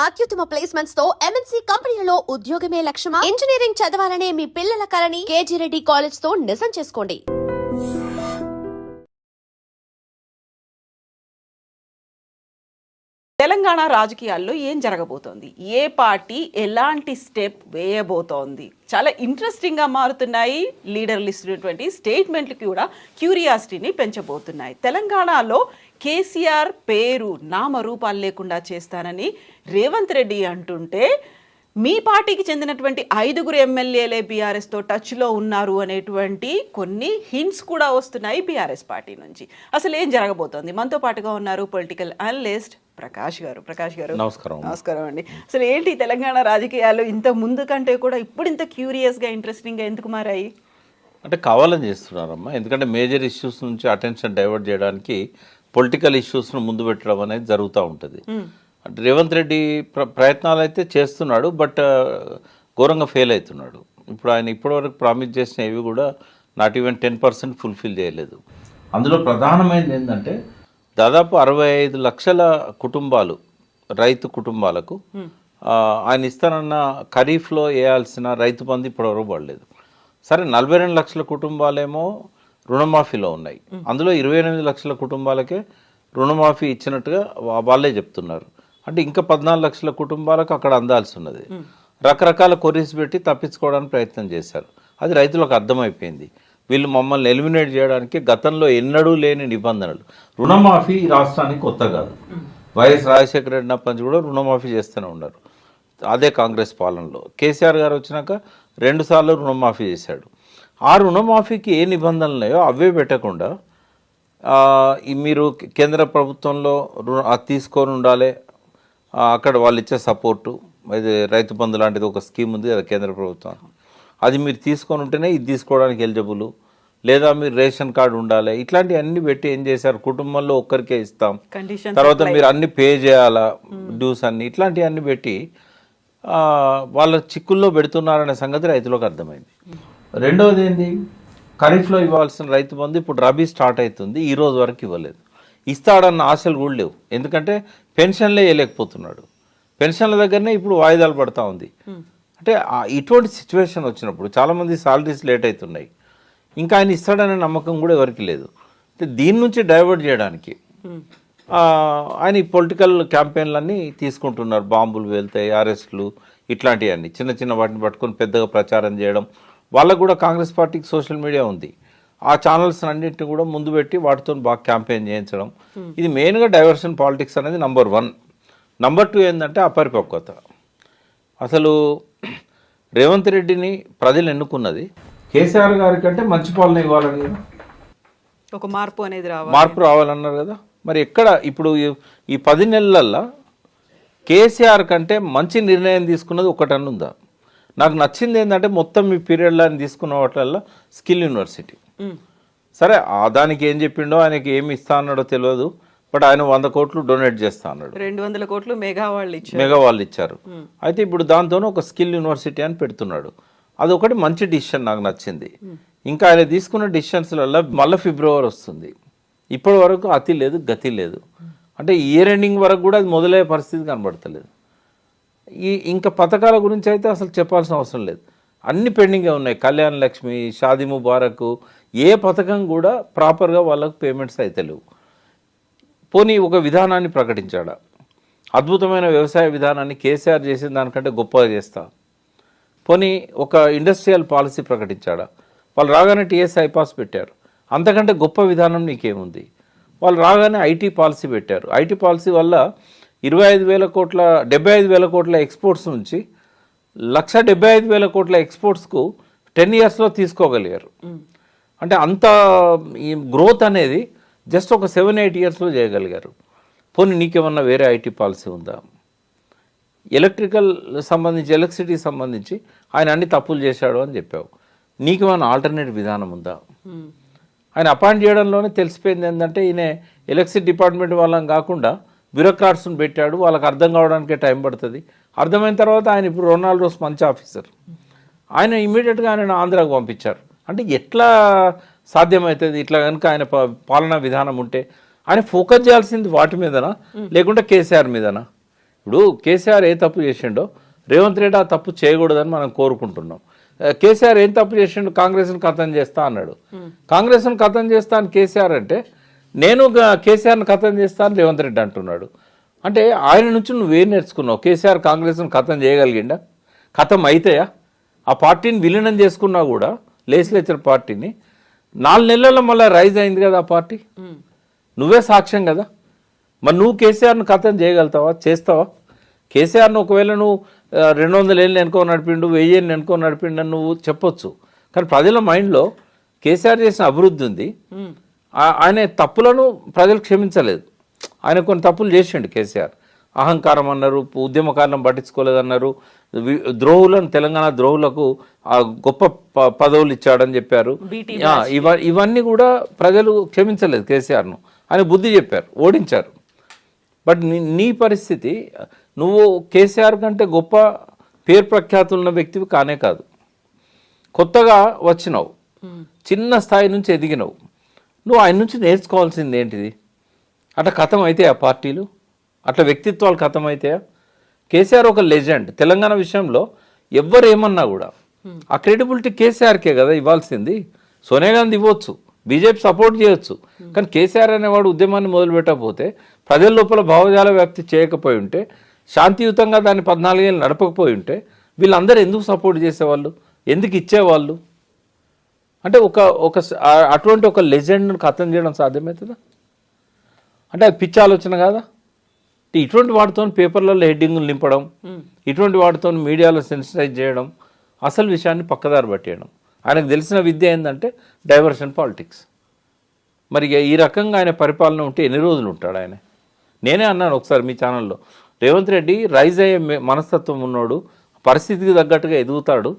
అత్యుత్తమ ప్లేస్మెంట్స్ తో ఎంఎన్సీ కంపెనీలలో ఉద్యోగమే లక్ష్యమా? ఇంజనీరింగ్ చదవాలనే మీ పిల్లల కలని కేజీ రెడ్డి కాలేజ్ తో నిజం చేసుకోండి. తెలంగాణ రాజకీయాల్లో ఏం జరగబోతోంది, ఏ పార్టీ ఎలాంటి స్టెప్ వేయబోతోంది, చాలా ఇంట్రెస్టింగ్గా మారుతున్నాయి. లీడర్లు ఇస్తున్నటువంటి స్టేట్మెంట్లు కూడా క్యూరియాసిటీని పెంచబోతున్నాయి. తెలంగాణలో కేసీఆర్ పేరు నామరూపాలు లేకుండా చేస్తానని రేవంత్ రెడ్డి అంటుంటే, మీ పార్టీకి చెందినటువంటి 5 ఎమ్మెల్యేలే బీఆర్ఎస్తో టచ్లో ఉన్నారు అనేటువంటి కొన్ని హింట్స్ కూడా వస్తున్నాయి బీఆర్ఎస్ పార్టీ నుంచి. అసలు ఏం జరగబోతోంది? మనతో పాటుగా ఉన్నారు పొలిటికల్ అనలిస్ట్ ప్రకాష్ గారు. నమస్కారం అండి. అసలు ఏంటి తెలంగాణ రాజకీయాలు ఇంత ముందు కంటే కూడా ఇప్పుడు ఇంత క్యూరియస్గా ఇంట్రెస్టింగ్గా ఎందుకు మారాయి? అంటే కావాలని చేస్తున్నారమ్మా. ఎందుకంటే మేజర్ ఇష్యూస్ నుంచి అటెన్షన్ డైవర్ట్ చేయడానికి పొలిటికల్ ఇష్యూస్ను ముందు పెట్టడం అనేది జరుగుతూ ఉంటుంది. అంటే రేవంత్ రెడ్డి ప్రయత్నాలు అయితే చేస్తున్నాడు, బట్ ఘోరంగా ఫెయిల్ అవుతున్నాడు. ఇప్పుడు ఆయన ఇప్పటివరకు ప్రామిస్ చేసిన ఇవి కూడా నాట్ ఈవెన్ 10% ఫుల్ఫిల్ చేయలేదు. అందులో ప్రధానమైనది ఏంటంటే దాదాపు 65 లక్షల కుటుంబాలు, రైతు కుటుంబాలకు ఆయన ఇస్తానన్న ఖరీఫ్లో వేయాల్సిన రైతు బంధు ఇప్పటివరకు పడలేదు. సరే, 42 లక్షల కుటుంబాలేమో రుణమాఫీలో ఉన్నాయి. అందులో 28 లక్షల కుటుంబాలకే రుణమాఫీ ఇచ్చినట్టుగా వాళ్ళే చెప్తున్నారు. అంటే ఇంకా 14 లక్షల కుటుంబాలకు అక్కడ అందాల్సి ఉన్నది. రకరకాల కొరీస్ పెట్టి తప్పించుకోవడానికి ప్రయత్నం చేశారు. అది రైతులకు అర్థమైపోయింది. వీళ్ళు మమ్మల్ని ఎలిమినేట్ చేయడానికి గతంలో ఎన్నడూ లేని నిబంధనలు. రుణమాఫీ ఈ రాష్ట్రానికి కొత్త కాదు. వైఎస్ రాజశేఖర రెడ్డి అప్పటి కూడా రుణమాఫీ చేస్తూనే ఉన్నారు. అదే కాంగ్రెస్ పాలనలో కేసీఆర్ గారు వచ్చినాక 2 సార్లు రుణమాఫీ చేశాడు. ఆ రుణమాఫీకి ఏ నిబంధనలు ఉన్నాయో అవే పెట్టకుండా మీరు కేంద్ర ప్రభుత్వంలో తీసుకొని ఉండాలి, అక్కడ వాళ్ళు ఇచ్చే సపోర్టు, ఇది రైతు బంధు లాంటిది ఒక స్కీమ్ ఉంది కదా కేంద్ర ప్రభుత్వం, అది మీరు తీసుకొని ఉంటేనే ఇది తీసుకోవడానికి ఎలిజిబుల్, లేదా మీరు రేషన్ కార్డు ఉండాలి, ఇట్లాంటివి అన్ని పెట్టి ఏం చేశారు, కుటుంబంలో ఒక్కరికే ఇస్తాం, తర్వాత మీరు అన్ని పే చేయాలా డ్యూస్ అన్ని, ఇట్లాంటివి అన్ని పెట్టి వాళ్ళ చిక్కుల్లో పెడుతున్నారనే సంగతి రైతులకు అర్థమైంది. రెండవది ఏంది, ఖరీఫ్లో ఇవ్వాల్సిన రైతు బంధు ఇప్పుడు రబీ స్టార్ట్ అవుతుంది, ఈ రోజు వరకు ఇవ్వలేదు. ఇస్తాడన్న ఆశలు కూడా లేవు. ఎందుకంటే పెన్షన్లే వేయలేకపోతున్నాడు. పెన్షన్ల దగ్గరనే ఇప్పుడు వాయిదాలు పడతా ఉంది. అంటే ఇటువంటి సిచ్యువేషన్ వచ్చినప్పుడు చాలామంది సాలరీస్ లేట్ అవుతున్నాయి, ఇంకా ఆయన ఇస్తాడనే నమ్మకం కూడా ఎవరికి లేదు. అంటే దీని నుంచి డైవర్ట్ చేయడానికి ఆయన ఈ పొలిటికల్ క్యాంపెయిన్లన్నీ తీసుకుంటున్నారు. బాంబులు వెళ్తాయి, అరెస్టులు, ఇట్లాంటివన్నీ చిన్న చిన్న వాటిని పట్టుకొని పెద్దగా ప్రచారం చేయడం. వాళ్ళకు కూడా కాంగ్రెస్ పార్టీకి సోషల్ మీడియా ఉంది. ఆ ఛానల్స్ అన్నింటిని కూడా ముందు పెట్టి వాటితో బాగా క్యాంపెయిన్ చేయించడం. ఇది మెయిన్గా డైవర్షన్ పాలిటిక్స్ అనేది నంబర్ 1. నంబర్ 2 ఏంటంటే అపరిపక్వత. అసలు రేవంత్ రెడ్డిని ప్రజలు ఎన్నుకున్నది కేసీఆర్ గారి కంటే మంచి పాలన ఇవ్వాలని కదా, ఒక మార్పు రావాలన్నారు కదా. మరి ఎక్కడ ఇప్పుడు ఈ 10 నెలలల్లో కేసీఆర్ కంటే మంచి నిర్ణయం తీసుకున్నది ఒకటన్ను ఉందా? నాకు నచ్చింది ఏంటంటే మొత్తం ఈ పీరియడ్లో ఆయన తీసుకున్న వాటిల్లో స్కిల్ యూనివర్సిటీ. సరే, దానికి ఏం చెప్పిండో, ఆయనకి ఏమి ఇస్తా అన్నాడో తెలియదు, బట్ ఆయన 100 కోట్లు డొనేట్ చేస్తా అన్నాడు. 200 కోట్లు మెగా వాళ్ళు ఇచ్చారు. అయితే ఇప్పుడు దాంతోనే ఒక స్కిల్ యూనివర్సిటీ అని పెడుతున్నాడు. అది ఒకటి మంచి డిసిషన్, నాకు నచ్చింది. ఇంకా ఆయన తీసుకున్న డిసిషన్స్లలో మళ్ళీ ఫిబ్రవరి వస్తుంది, ఇప్పటి వరకు అతి లేదు గతి లేదు. అంటే ఇయర్ ఎండింగ్ వరకు కూడా అది మొదలయ్యే పరిస్థితి కనబడతలేదు. ఇంకా పథకాల గురించి అయితే అసలు చెప్పాల్సిన అవసరం లేదు, అన్ని పెండింగే ఉన్నాయి. కళ్యాణ్ లక్ష్మి, షాదీ ముబారక్, ఏ పథకం కూడా ప్రాపర్గా వాళ్ళకు పేమెంట్స్ అయితే లేవు. పోనీ ఒక విధానాన్ని ప్రకటించాడా, అద్భుతమైన వ్యవసాయ విధానాన్ని కేసీఆర్ చేసిన దానికంటే గొప్పగా చేస్తా. పోనీ ఒక ఇండస్ట్రియల్ పాలసీ ప్రకటించాడా, వాళ్ళు రాగానే టీఎస్ ఐపాస్ పెట్టారు, అంతకంటే గొప్ప విధానం నీకేముంది. వాళ్ళు రాగానే ఐటీ పాలసీ పెట్టారు, ఐటీ పాలసీ వల్ల 75,000 కోట్ల 75,000 కోట్ల ఎక్స్పోర్ట్స్ నుంచి 1,75,000 కోట్ల ఎక్స్పోర్ట్స్కు 10 ఇయర్స్లో తీసుకోగలిగారు. అంటే అంత ఈ గ్రోత్ అనేది జస్ట్ ఒక 7-8 ఇయర్స్లో చేయగలిగారు. పోనీ నీకేమన్నా వేరే ఐటీ పాలసీ ఉందా? ఎలక్ట్రిసిటీ సంబంధించి ఆయన అన్ని తప్పులు చేశాడు అని చెప్పావు, నీకేమన్నా ఆల్టర్నేటివ్ విధానం ఉందా? ఆయన అపాయింట్ చేయడంలోనే తెలిసిపోయింది ఏంటంటే ఈయన ఎలక్ట్రిసిటీ డిపార్ట్మెంట్ వాళ్ళని కాకుండా బ్యూరోక్రాట్స్ని పెట్టాడు, వాళ్ళకి అర్థం కావడానికే టైం పడుతుంది. అర్థమైన తర్వాత ఆయన ఇప్పుడు 2-4 రోజు మంచి ఆఫీసర్, ఆయన ఇమీడియట్గా ఆయన ఆంధ్రాకు పంపించారు. అంటే ఎట్లా సాధ్యమవుతుంది? ఇట్లా కనుక ఆయన పాలనా విధానం ఉంటే ఆయన ఫోకస్ చేయాల్సింది వాటి మీదనా లేకుంటే కేసీఆర్ మీదనా? ఇప్పుడు కేసీఆర్ ఏ తప్పు చేసిండో రేవంత్ రెడ్డి ఆ తప్పు చేయకూడదని మనం కోరుకుంటున్నాం. కేసీఆర్ ఏం తప్పు చేసిండు, కాంగ్రెస్ను ఖతం చేస్తా అన్నాడు. కాంగ్రెస్ను ఖతం చేస్తా అని కేసీఆర్ అంటే నేను కేసీఆర్ను ఖతం చేస్తా అని రేవంత్ రెడ్డి అంటున్నాడు. అంటే ఆయన నుంచి నువ్వేం నేర్చుకున్నావు? కేసీఆర్ కాంగ్రెస్ను ఖతం చేయగలిగిండా? ఖతం అయితాయా? ఆ పార్టీని విలీనం చేసుకున్నా కూడా లెజిస్లేచర్ పార్టీని 4 నెలల్లో మళ్ళీ రైజ్ అయింది కదా ఆ పార్టీ. నువ్వే సాక్ష్యం కదా. మరి నువ్వు కేసీఆర్ను ఖతం చేయగలుగుతావా? చేస్తావా? కేసీఆర్ను ఒకవేళ నువ్వు 200 ఏళ్ళు ఎనుకో నడిపిండు, 1000 ఏళ్ళు ఎనుకో నడిపిండు అని నువ్వు చెప్పొచ్చు. కానీ ప్రజల మైండ్లో కేసీఆర్ చేసిన అభివృద్ధి ఉంది. ఆయన తప్పులను ప్రజలు క్షమించలేదు. ఆయన కొన్ని తప్పులు చేసిండు కేసీఆర్. అహంకారం అన్నారు, ఉద్యమకారణం పట్టించుకోలేదన్నారు, ద్రోహులను తెలంగాణ ద్రోహులకు గొప్ప పదవులు ఇచ్చాడని చెప్పారు. ఇవన్నీ కూడా ప్రజలు క్షమించలేదు కేసీఆర్ను. ఆయన బుద్ధి చెప్పారు, ఓడించారు. బట్ నీ పరిస్థితి, నువ్వు కేసీఆర్ కంటే గొప్ప పేరు ప్రఖ్యాతులున్న వ్యక్తివి కానే కాదు. కొత్తగా వచ్చినావు, చిన్న స్థాయి నుంచి ఎదిగినావు. నువ్వు ఆయన నుంచి నేర్చుకోవాల్సింది ఏంటిది? అట్లా ఖతం అయితే ఆ పార్టీలు, అట్లా వ్యక్తిత్వాలు ఖతం అవుతాయా? కేసీఆర్ ఒక లెజెండ్. తెలంగాణ విషయంలో ఎవ్వరు ఏమన్నా కూడా ఆ క్రెడిబిలిటీ కేసీఆర్కే కదా ఇవ్వాల్సింది. సోనియా గాంధీ ఇవ్వచ్చు, బీజేపీ సపోర్ట్ చేయొచ్చు. కానీ కేసీఆర్ అనేవాడు ఉద్యమాన్ని మొదలుపెట్టకపోతే, ప్రజల లోపల భావజాల వ్యాప్తి చేయకపోయి ఉంటే, శాంతియుతంగా దాన్ని 14 ఏళ్ళు నడపకపోయి ఉంటే వీళ్ళందరూ ఎందుకు సపోర్ట్ చేసేవాళ్ళు, ఎందుకు ఇచ్చేవాళ్ళు? అంటే అటువంటి ఒక లెజెండ్ను ఖతం చేయడం సాధ్యమవుతుందా? అంటే అది పిచ్చి ఆలోచన కాదా? ఇటువంటి వాటితో పేపర్లలో హెడ్డింగులు నింపడం, ఇటువంటి వాటితో మీడియాలో సెన్సిటైజ్ చేయడం, అసలు విషయాన్ని పక్కదారి పట్టేయడం. ఆయనకు తెలిసిన విద్య ఏంటంటే డైవర్షన్ పాలిటిక్స్. మరి ఈ రకంగా ఆయన పరిపాలన ఉంటే ఎన్ని రోజులు ఉంటాడు ఆయన? నేనే అన్నాను ఒకసారి మీ ఛానల్లో, రేవంత్ రెడ్డి రైజ్ అయ్యే మనస్తత్వం ఉన్నాడు, పరిస్థితికి తగ్గట్టుగా ఎదుగుతాడు,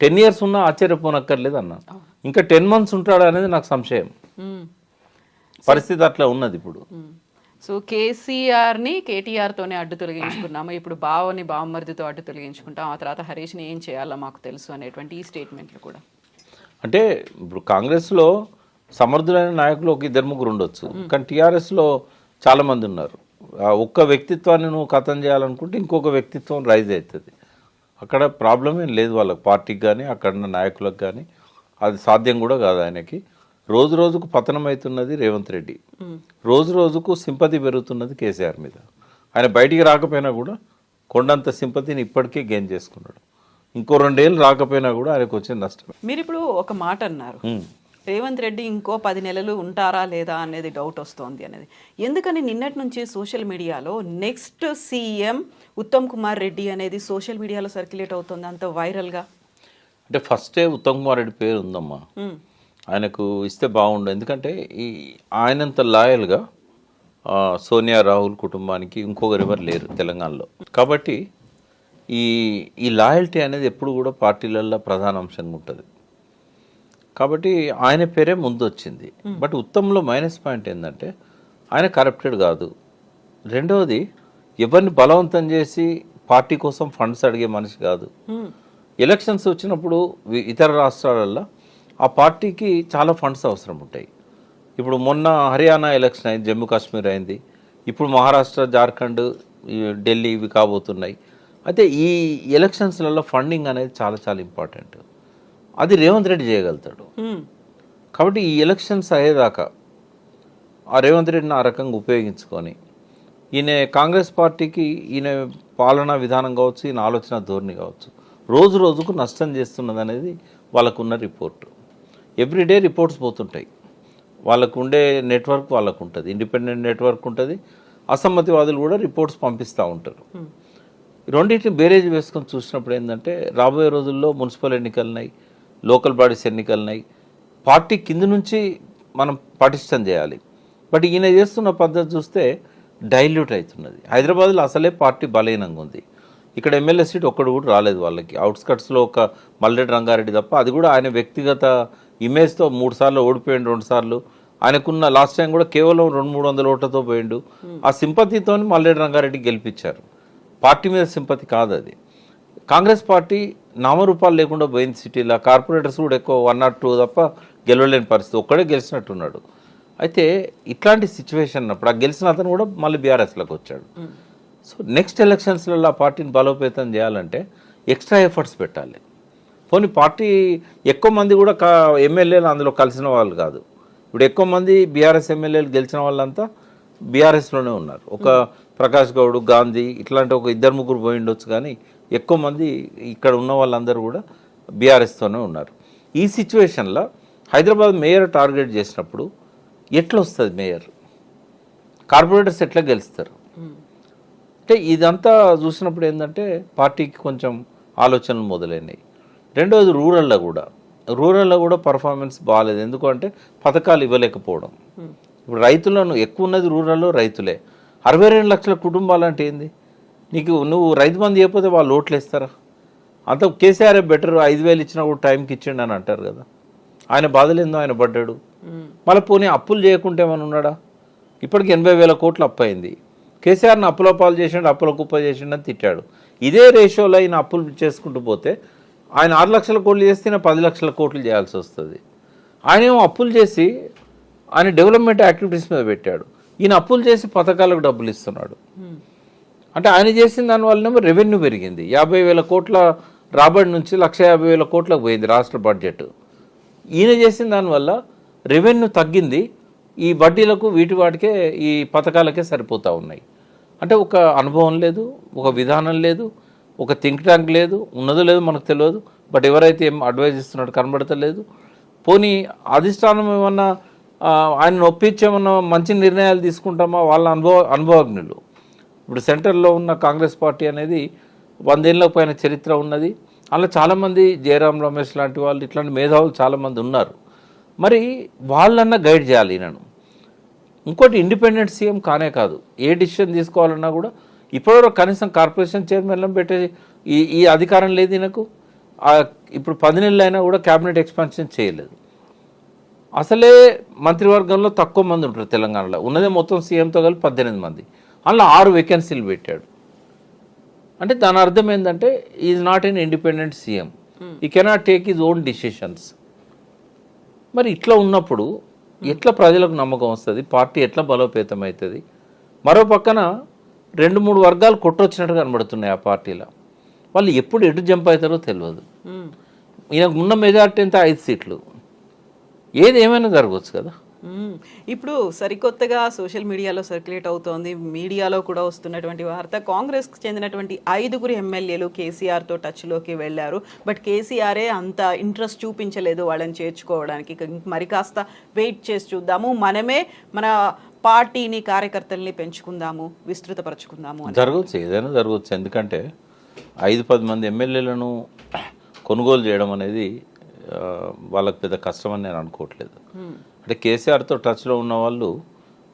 10 years ఉన్నా ఆశ్చర్యపోనక్కర్లేదు అన్నాను. ఇంకా 10 months ఉంటాడు అనేది నాకు సంశయం. పరిస్థితి అట్లా ఉన్నది ఇప్పుడు. సో కేసీఆర్ని కేటీఆర్తోనే అడ్డు తొలగించుకున్నాము, ఇప్పుడు బావని బావమరిదితో అడ్డు తొలగించుకుంటాం, ఆ తర్వాత హరీష్ని ఏం చేయాలో మాకు తెలుసు అనేటువంటి ఈ స్టేట్మెంట్లు కూడా. అంటే ఇప్పుడు కాంగ్రెస్లో సమర్థులైన నాయకులు 1-2-3 ఉండొచ్చు, కానీ టీఆర్ఎస్లో చాలామంది ఉన్నారు. ఒక్క వ్యక్తిత్వాన్ని నువ్వు ఖతం చేయాలనుకుంటే ఇంకొక వ్యక్తిత్వం రైజ్ అవుతుంది. అక్కడ ప్రాబ్లం ఏం లేదు వాళ్ళకి, పార్టీకి కానీ అక్కడ ఉన్న నాయకులకు కానీ. అది సాధ్యం కూడా కాదు ఆయనకి. రోజు రోజుకు పతనం అవుతున్నది రేవంత్ రెడ్డి, రోజు రోజుకు సింపతి పెరుగుతున్నది కేసీఆర్ మీద. ఆయన బయటికి రాకపోయినా కూడా కొండంత సింపతిని ఇప్పటికే గెయిన్ చేసుకున్నాడు. ఇంకో 2 ఏళ్ళు రాకపోయినా కూడా ఆయనకు వచ్చే నష్టం. మీరు ఇప్పుడు ఒక మాట అన్నారు, రేవంత్ రెడ్డి ఇంకో 10 నెలలు ఉంటారా లేదా అనేది డౌట్ వస్తోంది అనేది. ఎందుకని నిన్నటి నుంచి సోషల్ మీడియాలో నెక్స్ట్ సీఎం ఉత్తమ్ కుమార్ రెడ్డి అనేది సోషల్ మీడియాలో సర్క్యులేట్ అవుతుంది అంత వైరల్గా? అంటే ఫస్టే ఉత్తమ్ కుమార్ రెడ్డి పేరు ఉందమ్మా, ఆయనకు ఇస్తే బాగుండు. ఎందుకంటే ఆయనంత లాయల్గా సోనియా రాహుల్ కుటుంబానికి ఇంకొకరు ఎవరు లేరు తెలంగాణలో. కాబట్టి ఈ లాయల్టీ అనేది ఎప్పుడు కూడా పార్టీలలో ప్రధాన అంశంగా ఉంటుంది. కాబట్టి ఆయన పేరే ముందు వచ్చింది. బట్ ఉత్తమ్లో మైనస్ పాయింట్ ఏంటంటే ఆయన కరప్టెడ్ కాదు. రెండవది, ఎవరిని బలవంతం చేసి పార్టీ కోసం ఫండ్స్ అడిగే మనిషి కాదు. ఎలక్షన్స్ వచ్చినప్పుడు ఇతర రాష్ట్రాలలో ఆ పార్టీకి చాలా ఫండ్స్ అవసరం ఉంటాయి. ఇప్పుడు మొన్న హర్యానా ఎలక్షన్ అయింది, జమ్మూ కాశ్మీర్ అయింది, ఇప్పుడు మహారాష్ట్ర, జార్ఖండ్, ఢిల్లీ ఇవి కాబోతున్నాయి. అయితే ఈ ఎలక్షన్స్లలో ఫండింగ్ అనేది చాలా చాలా ఇంపార్టెంట్. అది రేవంత్ రెడ్డి చేయగలుగుతాడు. కాబట్టి ఈ ఎలక్షన్స్ అయ్యేదాకా ఆ రేవంత్ రెడ్డిని ఆ రకంగా ఉపయోగించుకొని, ఈయన కాంగ్రెస్ పార్టీకి ఈయన పాలనా విధానం కావచ్చు, ఈయన ఆలోచన ధోరణి కావచ్చు, రోజు రోజుకు నష్టం చేస్తున్నది అనేది వాళ్ళకున్న రిపోర్టు. ఎవ్రీడే రిపోర్ట్స్ పోతుంటాయి. వాళ్ళకు ఉండే నెట్వర్క్ వాళ్ళకు ఉంటుంది, ఇండిపెండెంట్ నెట్వర్క్ ఉంటుంది. అసమ్మతివాదులు కూడా రిపోర్ట్స్ పంపిస్తూ ఉంటారు. రెండింటిని బేరేజ్ వేసుకొని చూసినప్పుడు ఏంటంటే, రాబోయే రోజుల్లో మున్సిపల్ ఎన్నికలున్నాయి, లోకల్ బాడీస్ ఎన్నికలున్నాయి. పార్టీ కింద నుంచి మనం పటిష్టం చేయాలి. బట్ ఈయన చేస్తున్న పద్ధతి చూస్తే డైల్యూట్ అవుతున్నది. హైదరాబాద్లో అసలే పార్టీ బలహీనంగా ఉంది. ఇక్కడ ఎమ్మెల్యే సీట్ ఒక్కడు కూడా రాలేదు వాళ్ళకి. అవుట్స్కట్స్లో ఒక మల్లెడ్డి రంగారెడ్డి తప్ప, అది కూడా ఆయన వ్యక్తిగత ఇమేజ్తో 3 సార్లు ఓడిపోయిండు, 2 సార్లు. ఆయనకున్న లాస్ట్ టైం కూడా కేవలం 200-300 ఓట్లతో పోయిండు. ఆ సింపతితో మల్లెడ్డి రంగారెడ్డి గెలిపించారు. పార్టీ మీద సింపతి కాదు అది. కాంగ్రెస్ పార్టీ నామరూపాలు లేకుండా పోయింది సిటీలో. కార్పొరేటర్స్ కూడా ఎక్కువ 1 or 2 తప్ప గెలవలేని పరిస్థితి, ఒక్కడే గెలిచినట్టున్నాడు. అయితే ఇట్లాంటి సిచ్యువేషన్ అప్పుడు ఆ గెలిచిన అతను కూడా మళ్ళీ బీఆర్ఎస్లోకి వచ్చాడు. సో నెక్స్ట్ ఎలక్షన్స్లలో ఆ పార్టీని బలోపేతం చేయాలంటే ఎక్స్ట్రా ఎఫర్ట్స్ పెట్టాలి. పోనీ పార్టీ ఎక్కువ మంది కూడా ఎమ్మెల్యేలు అందులో కలిసిన వాళ్ళు కాదు. ఇప్పుడు ఎక్కువ మంది బీఆర్ఎస్ ఎమ్మెల్యేలు గెలిచిన వాళ్ళంతా బీఆర్ఎస్లోనే ఉన్నారు. ఒక ప్రకాష్ గౌడ్, గాంధీ ఇట్లాంటి ఒక 2-3 పోయి ఉండొచ్చు, కానీ ఎక్కువ మంది ఇక్కడ ఉన్న వాళ్ళందరూ కూడా బీఆర్ఎస్తోనే ఉన్నారు. ఈ సిచ్యువేషన్లో హైదరాబాద్ మేయర్ టార్గెట్ చేసినప్పుడు ఎట్లా వస్తుంది మేయర్, కార్పొరేటర్స్ ఎట్లా గెలుస్తారు అంటే ఇదంతా చూసినప్పుడు ఏంటంటే పార్టీకి కొంచెం ఆలోచనలు మొదలైనవి. రెండవది రూరల్లో కూడా పర్ఫార్మెన్స్ బాగాలేదు. ఎందుకంటే పథకాలు ఇవ్వలేకపోవడం. ఇప్పుడు రైతులను ఎక్కువ ఉన్నది రూరల్లో రైతులే. 62 లక్షల కుటుంబాలు అంటే ఏంది? నువ్వు రైతు బంధు చేయకపోతే వాళ్ళు ఓట్లు వేస్తారా? అంత కేసీఆర్ బెటర్, 5,000 ఇచ్చినా కూడా టైంకి ఇచ్చిండు అని అంటారు కదా. ఆయన బాధలేందో ఆయన పడ్డాడు. మళ్ళీ పోనీ అప్పులు చేయకుంటే ఏమైనా ఉన్నాడా? ఇప్పటికి 80,000 కోట్లు అప్పు అయింది. కేసీఆర్ని అప్పుల పాలు చేసిండు, అప్పుల కుప్ప చేసిండు అని తిట్టాడు. ఇదే రేషియోలో ఆయన అప్పులు చేసుకుంటూ పోతే ఆయన 6 లక్షల కోట్లు చేస్తే 10 లక్షల కోట్లు చేయాల్సి వస్తుంది. ఆయన ఏమో అప్పులు చేసి ఆయన డెవలప్మెంట్ యాక్టివిటీస్ మీద పెట్టాడు. ఈయన అప్పులు చేసి పథకాలకు డబ్బులు ఇస్తున్నాడు. అంటే ఆయన చేసిన దానివల్లనేమో రెవెన్యూ పెరిగింది. 50,000 కోట్ల రాబడి నుంచి 150,000 కోట్లకు పోయింది రాష్ట్ర బడ్జెట్. ఈయన చేసిన దానివల్ల రెవెన్యూ తగ్గింది. ఈ వడ్డీలకు వాటికే ఈ పథకాలకే సరిపోతూ ఉన్నాయి. అంటే ఒక అనుభవం లేదు, ఒక విధానం లేదు, ఒక థింక్ ట్యాంక్ లేదు, ఉన్నదో లేదో మనకు తెలియదు. బట్ ఎవరైతే ఏం అడ్వైజ్ ఇస్తున్నాడో కనబడతలేదు. పోనీ అధిష్టానం ఏమన్నా ఆయన ఒప్పించేమన్నా మంచి నిర్ణయాలు తీసుకుంటామా? వాళ్ళ అనుభవజ్ఞులు. ఇప్పుడు సెంటర్లో ఉన్న కాంగ్రెస్ పార్టీ అనేది 100 ఏళ్ళ పైన చరిత్ర ఉన్నది. అలా చాలామంది జయరాం రమేష్ లాంటి వాళ్ళు, ఇట్లాంటి మేధావులు చాలామంది ఉన్నారు. మరి వాళ్ళన్నా గైడ్ చేయాలి ఈయనను. ఇంకోటి ఇండిపెండెంట్ సీఎం కానే కాదు. ఏ డిసిషన్ తీసుకోవాలన్నా కూడా ఇప్పటివరకు కనీసం కార్పొరేషన్ చైర్మన్లను పెట్టే ఈ అధికారం లేదు ఈయనకు. ఇప్పుడు 10 నెలలు అయినా కూడా క్యాబినెట్ ఎక్స్పాన్షన్ చేయలేదు. అసలే మంత్రివర్గంలో తక్కువ మంది ఉంటారు తెలంగాణలో. ఉన్నదే మొత్తం సీఎంతో కలిపి 18 మంది. అందులో 6 వేకెన్సీలు పెట్టాడు. అంటే దాని అర్థం ఏంటంటే is not an independent CM. He cannot take his own decisions. మరి ఇట్లా ఉన్నప్పుడు ఎట్లా ప్రజలకు నమ్మకం వస్తుంది? పార్టీ ఎట్లా బలోపేతం అవుతుంది? మరో పక్కన 2-3 వర్గాలు కొట్టొచ్చినట్టు కనబడుతున్నాయి ఆ పార్టీలో. వాళ్ళు ఎప్పుడు ఎటు జంప్ అవుతారో తెలియదు. ఈయనకు ఉన్న మెజార్టీ ఎంత? 5 సీట్లు. ఏది ఏమైనా జరగవచ్చు కదా. ఇప్పుడు సరికొత్తగా సోషల్ మీడియాలో సర్క్యులేట్ అవుతోంది, మీడియాలో కూడా వస్తున్నటువంటి వార్త, కాంగ్రెస్కి చెందినటువంటి 5 ఎమ్మెల్యేలు కేసీఆర్తో టచ్లోకి వెళ్ళారు. బట్ కేసీఆరే అంత ఇంట్రెస్ట్ చూపించలేదు వాళ్ళని చేర్చుకోవడానికి. మరి కాస్త వెయిట్ చేసి చూద్దాము, మనమే మన పార్టీని, కార్యకర్తల్ని పెంచుకుందాము, విస్తృతపరచుకుందాము అని. జరగవచ్చు, ఏదైనా జరగవచ్చు. ఎందుకంటే 5-10 మంది ఎమ్మెల్యేలను కొనుగోలు చేయడం అనేది వాళ్ళకి పెద్ద కష్టం అని నేను అనుకోవట్లేదు. అంటే కేసీఆర్తో టచ్లో ఉన్న వాళ్ళు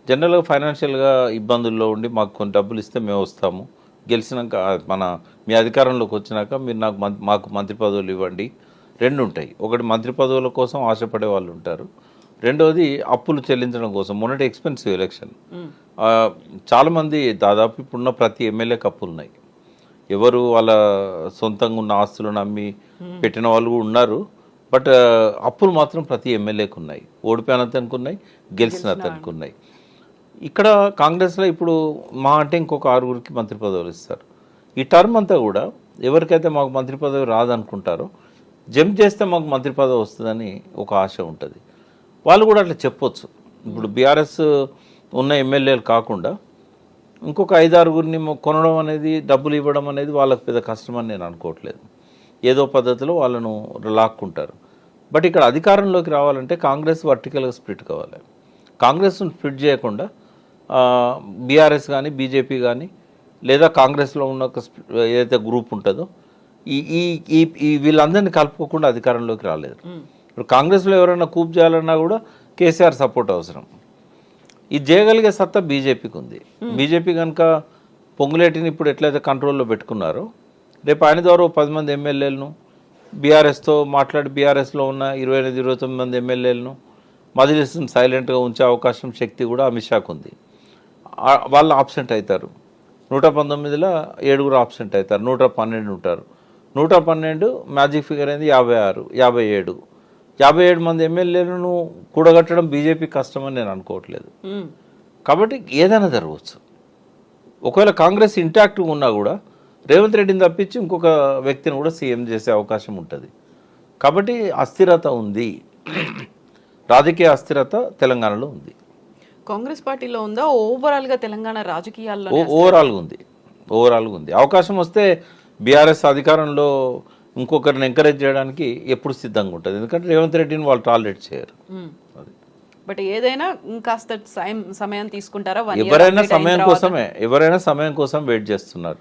జనరల్గా ఫైనాన్షియల్గా ఇబ్బందుల్లో ఉండి మాకు కొన్ని డబ్బులు ఇస్తే మేము వస్తాము, గెలిచినాక మీ అధికారంలోకి వచ్చినాక మీరు మాకు మంత్రి పదవులు ఇవ్వండి. 2 ఉంటాయి. ఒకటి మంత్రి పదవుల కోసం ఆశపడే వాళ్ళు ఉంటారు, రెండోది అప్పులు చెల్లించడం కోసం. మొన్నటి ఎక్స్పెన్సివ్ ఎలక్షన్, చాలామంది దాదాపు ఇప్పుడున్న ప్రతి ఎమ్మెల్యేకి అప్పులు ఉన్నాయి. ఎవరు వాళ్ళ సొంతంగా ఉన్న ఆస్తులను అమ్మి పెట్టిన వాళ్ళు కూడా ఉన్నారు. బట్ అప్పులు మాత్రం ప్రతి ఎమ్మెల్యేకి ఉన్నాయి. ఓడిపోయిన అతనికి ఉన్నాయి, గెలిచిన అతనికి ఉన్నాయి. ఇక్కడ కాంగ్రెస్లో ఇప్పుడు మా అంటే ఇంకొక 6 మంత్రి పదవులు ఇస్తారు. ఈ టర్మ్ అంతా కూడా ఎవరికైతే మాకు మంత్రి పదవి రాదనుకుంటారో జంప్ చేస్తే మాకు మంత్రి పదవి వస్తుందని ఒక ఆశ ఉంటుంది. వాళ్ళు కూడా అట్లా చెప్పొచ్చు. ఇప్పుడు బీఆర్ఎస్ ఉన్న ఎమ్మెల్యేలు కాకుండా ఇంకొక 5-6 కొనడం అనేది, డబ్బులు ఇవ్వడం అనేది వాళ్ళకి పెద్ద కష్టమని నేను అనుకోవట్లేదు. ఏదో పద్ధతిలో వాళ్ళను లాక్కుంటారు. బట్ ఇక్కడ అధికారంలోకి రావాలంటే కాంగ్రెస్ వర్టికల్గా స్ప్లిట్ కావాలి. కాంగ్రెస్ను స్ప్లిట్ చేయకుండా బీఆర్ఎస్ కానీ, బీజేపీ కానీ, లేదా కాంగ్రెస్లో ఉన్న ఒక ఏదైతే గ్రూప్ ఉంటుందో ఈ వీళ్ళందరినీ కలుపుకోకుండా అధికారంలోకి రాలేదు. ఇప్పుడు కాంగ్రెస్లో ఎవరైనా కూప్ చేయాలన్నా కూడా కేసీఆర్ సపోర్ట్ అవసరం. ఇది చేయగలిగే సత్తా బీజేపీకి ఉంది. బీజేపీ కనుక పొంగులేటిని ఇప్పుడు ఎట్లయితే కంట్రోల్లో పెట్టుకున్నారో, రేపు ఆయన ద్వారా 10 మంది ఎమ్మెల్యేలను బీఆర్ఎస్తో మాట్లాడి బీఆర్ఎస్లో ఉన్న 28-29 మంది ఎమ్మెల్యేలను మజ్లిస్ను సైలెంట్గా ఉంచే అవకాశం, శక్తి కూడా అమిత్ షాకు ఉంది. వాళ్ళు ఆబ్సెంట్ అవుతారు. 119లో 7 ఆబ్సెంట్ అవుతారు, 112 ఉంటారు. 112 మ్యాజిక్ ఫిగర్ అయింది 56, 57 మంది ఎమ్మెల్యేలను కూడగట్టడం బీజేపీ కష్టమని నేను అనుకోవట్లేదు. కాబట్టి ఏదైనా జరగవచ్చు. ఒకవేళ కాంగ్రెస్ ఇంటాక్ట్గా ఉన్నా కూడా రేవంత్ రెడ్డిని తప్పించి ఇంకొక వ్యక్తిని కూడా సీఎం చేసే అవకాశం ఉంటుంది. కాబట్టి అస్థిరత ఉంది, రాజకీయ అస్థిరత తెలంగాణలో ఉంది. కాంగ్రెస్ పార్టీలో ఉందా, ఓవరాల్గా తెలంగాణ రాజకీయాల్లో? ఓవరాల్గా ఉంది. అవకాశం వస్తే బీఆర్ఎస్ అధికారంలో ఇంకొకరిని ఎంకరేజ్ చేయడానికి ఎప్పుడు సిద్ధంగా ఉంటుంది. ఎందుకంటే రేవంత్ రెడ్డిని వాళ్ళు టాలరేట్ చేయరు. అది బట్ ఏదైనా ఇంకాస్త సమయం తీసుకుంటారా? ఎవరైనా సమయం కోసం వెయిట్ చేస్తున్నారు.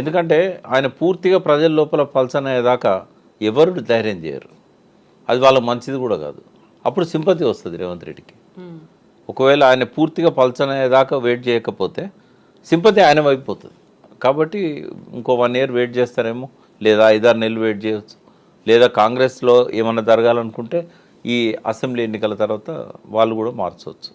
ఎందుకంటే ఆయన పూర్తిగా ప్రజల లోపల పల్సనయ్యేదాకా ఎవరు ధైర్యం చేయరు. అది వాళ్ళకి మంచిది కూడా కాదు. అప్పుడు సింపతి వస్తుంది రేవంత్ రెడ్డికి. ఒకవేళ ఆయన పూర్తిగా పల్సనయ్యేదాకా వెయిట్ చేయకపోతే సింపతి ఆయన వైపోతుంది. కాబట్టి ఇంకో 1 year వెయిట్ చేస్తారేమో, లేదా 5-6 నెలలు వెయిట్ చేయవచ్చు, లేదా కాంగ్రెస్లో ఏమన్నా జరగాలనుకుంటే ఈ అసెంబ్లీ ఎన్నికల తర్వాత వాళ్ళు కూడా మార్చవచ్చు.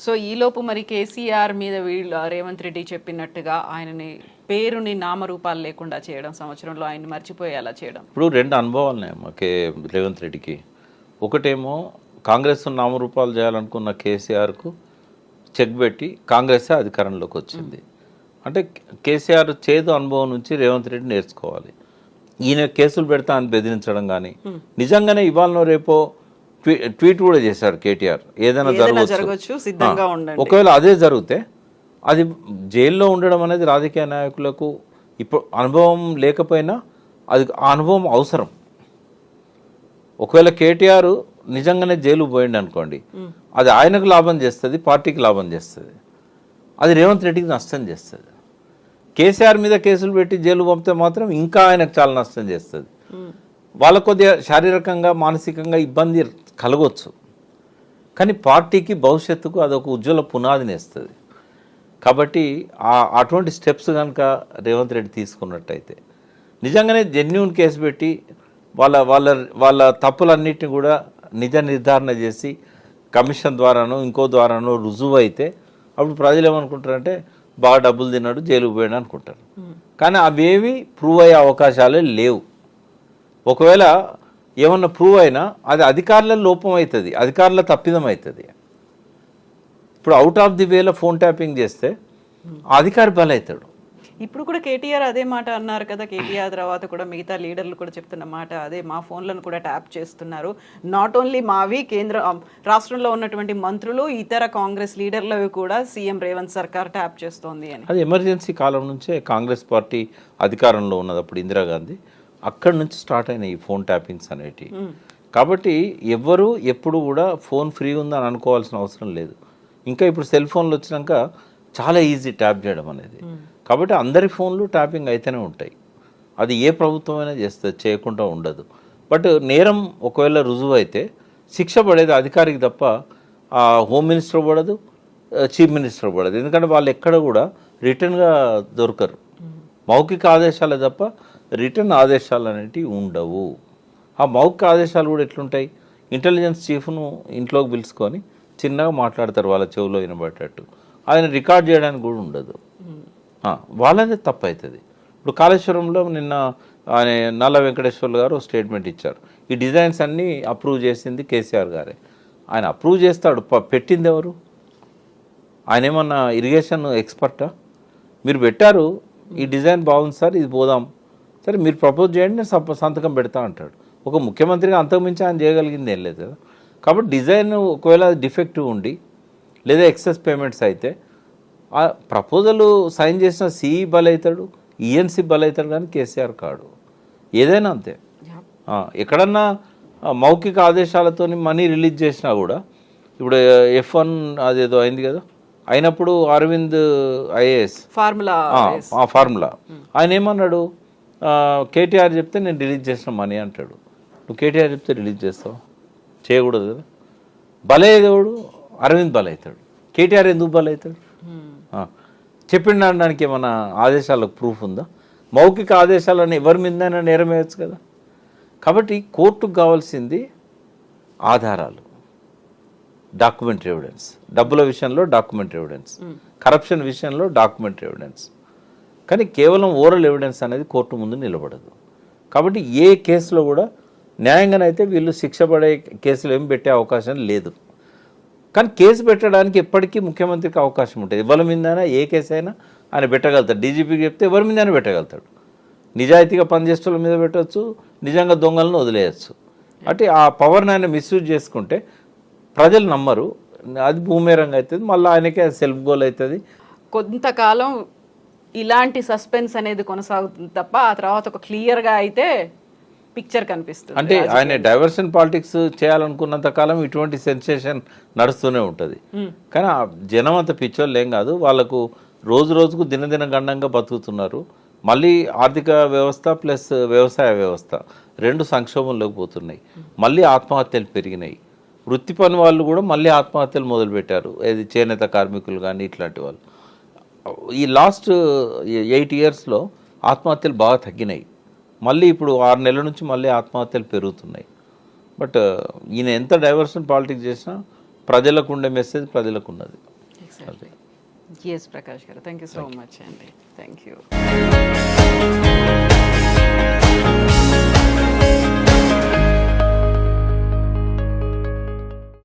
సో ఈలోపు మరి కేసీఆర్ మీద వీళ్ళు రేవంత్ రెడ్డి చెప్పినట్టుగా ఆయనని పేరుని నామరూపాలు లేకుండా చేయడం, సంవత్సరంలో ఆయన్ని మర్చిపోయేలా చేయడం. ఇప్పుడు 2 అనుభవాలున్నాయమ్మా రేవంత్ రెడ్డికి. ఒకటేమో కాంగ్రెస్ నామరూపాలు చేయాలనుకున్న కేసీఆర్కు చెక్ పెట్టి కాంగ్రెసే అధికారంలోకి వచ్చింది. అంటే కేసీఆర్ చేదు అనుభవం నుంచి రేవంత్ రెడ్డి నేర్చుకోవాలి. ఈయన కేసులు పెడతా అని బెదిరించడం కానీ, నిజంగానే ఇవాళ రేపో ట్వీట్ కూడా చేశారు కేటీఆర్, ఏదైనా జరగవచ్చు, సిద్ధంగా ఉండండి. ఒకవేళ అదే జరిగితే అది జైల్లో ఉండడం అనేది రాజకీయ నాయకులకు ఇప్పుడు అనుభవం లేకపోయినా అది ఆ అనుభవం అవసరం. ఒకవేళ కేటీఆర్ నిజంగానే జైలు పోయింది అనుకోండి, అది ఆయనకు లాభం చేస్తుంది, పార్టీకి లాభం చేస్తుంది, అది రేవంత్ రెడ్డికి నష్టం చేస్తుంది. కేసీఆర్ మీద కేసులు పెట్టి జైలు పంపితే మాత్రం ఇంకా ఆయనకు చాలా నష్టం చేస్తుంది. వాళ్ళకు కొద్దిగా శారీరకంగా మానసికంగా ఇబ్బంది కలగవచ్చు, కానీ పార్టీకి భవిష్యత్తుకు అదొక ఉజ్వల పునాదిని ఇస్తుంది. కాబట్టి అటువంటి స్టెప్స్ కనుక రేవంత్ రెడ్డి తీసుకున్నట్టయితే నిజంగానే జెన్యూన్ కేసు పెట్టి వాళ్ళ వాళ్ళ వాళ్ళ తప్పులన్నిటిని కూడా నిజ నిర్ధారణ చేసి కమిషన్ ద్వారానో ఇంకో ద్వారానో రుజువు అయితే అప్పుడు ప్రజలు ఏమనుకుంటారంటే బాగా డబ్బులు తిన్నాడు జైలుకు పోయాడు అనుకుంటారు. కానీ అవేవి ప్రూవ్ అయ్యే అవకాశాలే లేవు. ఒకవేళ ఏమన్నా ప్రూవ్ అయినా అది అధికారుల లోపం అవుతుంది, అధికారుల తప్పిదం అవుతుంది. ఇప్పుడు అవుట్ ఆఫ్ ది వేలో ఫోన్ ట్యాపింగ్ చేస్తే అధికారి బలవుతాడు. ఇప్పుడు కూడా కేటీఆర్ అదే మాట అన్నారు కదా. కేటీఆర్ తర్వాత కూడా మిగతా లీడర్లు కూడా చెప్తున్న మాట అదే, మా ఫోన్లను కూడా ట్యాప్ చేస్తున్నారు. నాట్ ఓన్లీ మావి, రాష్ట్రంలో ఉన్నటువంటి మంత్రులు, ఇతర కాంగ్రెస్ లీడర్లవి కూడా సీఎం రేవంత్ సర్కార్ ట్యాప్ చేస్తోంది అని. అది ఎమర్జెన్సీ కాలం నుంచే కాంగ్రెస్ పార్టీ అధికారంలో ఉన్నది అప్పుడు ఇందిరాగాంధీ, అక్కడి నుంచి స్టార్ట్ అయినాయి ఈ ఫోన్ ట్యాపింగ్స్ అనేటివి. కాబట్టి ఎవ్వరు ఎప్పుడు కూడా ఫోన్ ఫ్రీ ఉందని అనుకోవాల్సిన అవసరం లేదు. ఇంకా ఇప్పుడు సెల్ ఫోన్లు వచ్చినాక చాలా ఈజీ ట్యాప్ చేయడం అనేది. కాబట్టి అందరి ఫోన్లు ట్యాపింగ్ అయితేనే ఉంటాయి. అది ఏ ప్రభుత్వం అయినా చేస్తుంది, చేయకుండా ఉండదు. బట్ నేరం ఒకవేళ రుజువు అయితే శిక్ష పడేది అధికారికి తప్ప హోమ్ మినిస్టర్ పడదు, చీఫ్ మినిస్టర్ పడదు. ఎందుకంటే వాళ్ళు ఎక్కడ కూడా రిటర్న్గా దొరకరు. మౌఖిక ఆదేశాలే తప్ప రిటర్న్ ఆదేశాలు అనేటివి ఉండవు. ఆ మౌఖిక ఆదేశాలు కూడా ఎట్లుంటాయి, ఇంటెలిజెన్స్ చీఫ్ను ఇంట్లోకి పిలుచుకొని చిన్నగా మాట్లాడతారు వాళ్ళ చెవులో వినబడేటట్టు. ఆయన రికార్డ్ చేయడానికి కూడా ఉండదు. వాళ్ళదే తప్పు అవుతుంది. ఇప్పుడు కాళేశ్వరంలో నిన్న ఆయన నల్ల వెంకటేశ్వర్లు గారు స్టేట్మెంట్ ఇచ్చారు. ఈ డిజైన్స్ అన్నీ అప్రూవ్ చేసింది కేసీఆర్ గారే. ఆయన అప్రూవ్ చేస్తాడు, పెట్టింది ఎవరు? ఆయన ఏమన్నా ఇరిగేషన్ ఎక్స్పర్టా? మీరు పెట్టారు, ఈ డిజైన్ బాగుంది సార్, ఇది పోదాం, సరే మీరు ప్రపోజ్ చేయండి, నేను సంతకం పెడతా అంటాడు. ఒక ముఖ్యమంత్రిగా అంతకుమించి ఆయన చేయగలిగింది ఏం లేదు కదా. కాబట్టి డిజైన్ ఒకవేళ డిఫెక్టివ్ ఉండి లేదా ఎక్సెస్ పేమెంట్స్ అయితే ఆ ప్రపోజల్ సైన్ చేసిన సిఈ బలవుతాడు, ఈఎన్సీ బలవుతాడు, కానీ కేసీఆర్ కాడు. ఏదైనా అంతే. ఎక్కడన్నా మౌఖిక ఆదేశాలతో మనీ రిలీజ్ చేసినా కూడా, ఇప్పుడు F1 అదేదో అయింది కదా, అయినప్పుడు అరవింద్ ఐఏఎస్ ఫార్ములా ఆయన ఏమన్నాడు, కేటీఆర్ చెప్తే నేను రిలీజ్ చేసిన మనీ అంటాడు. నువ్వు కేటీఆర్ చెప్తే రిలీజ్ చేస్తావు? చేయకూడదు కదా. బలయ్యేదేవుడు అరవింద్ బలవుతాడు, కేటీఆర్ ఎందుకు బలవుతాడు? చెప్పిండడానికి ఏమైనా ఆదేశాలకు ప్రూఫ్ ఉందా? మౌఖిక ఆదేశాలను ఎవరి మీదైనా నేరం వేయచ్చు కదా. కాబట్టి కోర్టుకు కావాల్సింది ఆధారాలు, డాక్యుమెంటరీ ఎవిడెన్స్. డబ్బుల విషయంలో డాక్యుమెంటరీ ఎవిడెన్స్, కరప్షన్ విషయంలో డాక్యుమెంటరీ ఎవిడెన్స్. కానీ కేవలం ఓరల్ ఎవిడెన్స్ అనేది కోర్టు ముందు నిలబడదు. కాబట్టి ఏ కేసులో కూడా న్యాయంగానైతే వీళ్ళు శిక్ష పడే కేసులు ఏమి పెట్టే అవకాశం లేదు. కానీ కేసు పెట్టడానికి ఎప్పటికీ ముఖ్యమంత్రికి అవకాశం ఉంటుంది. ఎవరి మీదైనా ఏ కేసు అయినా ఆయన పెట్టగలుగుతాడు. డీజీపీకి చెప్తే ఎవరి మీద ఆయన పెట్టగలుగుతాడు. నిజాయితీగా పనిచేసే వాళ్ళ మీద పెట్టవచ్చు, నిజంగా దొంగలను వదిలేయచ్చు. అంటే ఆ పవర్ని ఆయన మిస్యూజ్ చేసుకుంటే ప్రజలు నమ్మరు, అది భూమేరంగా అవుతుంది, మళ్ళీ ఆయనకే అది సెల్ఫ్ గోల్ అవుతుంది. కొంతకాలం ఇలాంటి సస్పెన్స్ అనేది కొనసాగుతుంది తప్ప ఆ తర్వాత ఒక క్లియర్గా అయితే పిక్చర్ కనిపిస్తుంది. అంటే ఆయన డైవర్షన్ పాలిటిక్స్ చేయాలనుకున్నంత కాలం ఇటువంటి సెన్సేషన్ నడుస్తూనే ఉంటుంది. కానీ ఆ జనం అంత పిచ్చోళ్ళు ఏం కాదు, వాళ్ళకు రోజు రోజుకు దినదిన గండంగా బతుకుతున్నారు. మళ్ళీ ఆర్థిక వ్యవస్థ ప్లస్ వ్యవసాయ వ్యవస్థ రెండు సంక్షోభంలోకి పోతున్నాయి. మళ్ళీ ఆత్మహత్యలు పెరిగినాయి. వృత్తి పని వాళ్ళు కూడా మళ్ళీ ఆత్మహత్యలు మొదలుపెట్టారు. ఇది చేనేత కార్మికులు కానీ ఇట్లాంటి వాళ్ళు. ఈ లాస్ట్ 8 yearsలో ఆత్మహత్యలు బాగా తగ్గినాయి. మళ్ళీ ఇప్పుడు 6 నెలల నుంచి మళ్ళీ ఆత్మహత్యలు పెరుగుతున్నాయి. బట్ ఈయన ఎంత డైవర్షన్ పాలిటిక్స్ చేసినా ప్రజలకు ఉండే మెసేజ్ ప్రజలకు ఉన్నది. ఎస్ ప్రకాష్ గారు, థ్యాంక్ యూ సో మచ్ అండి. Thank you.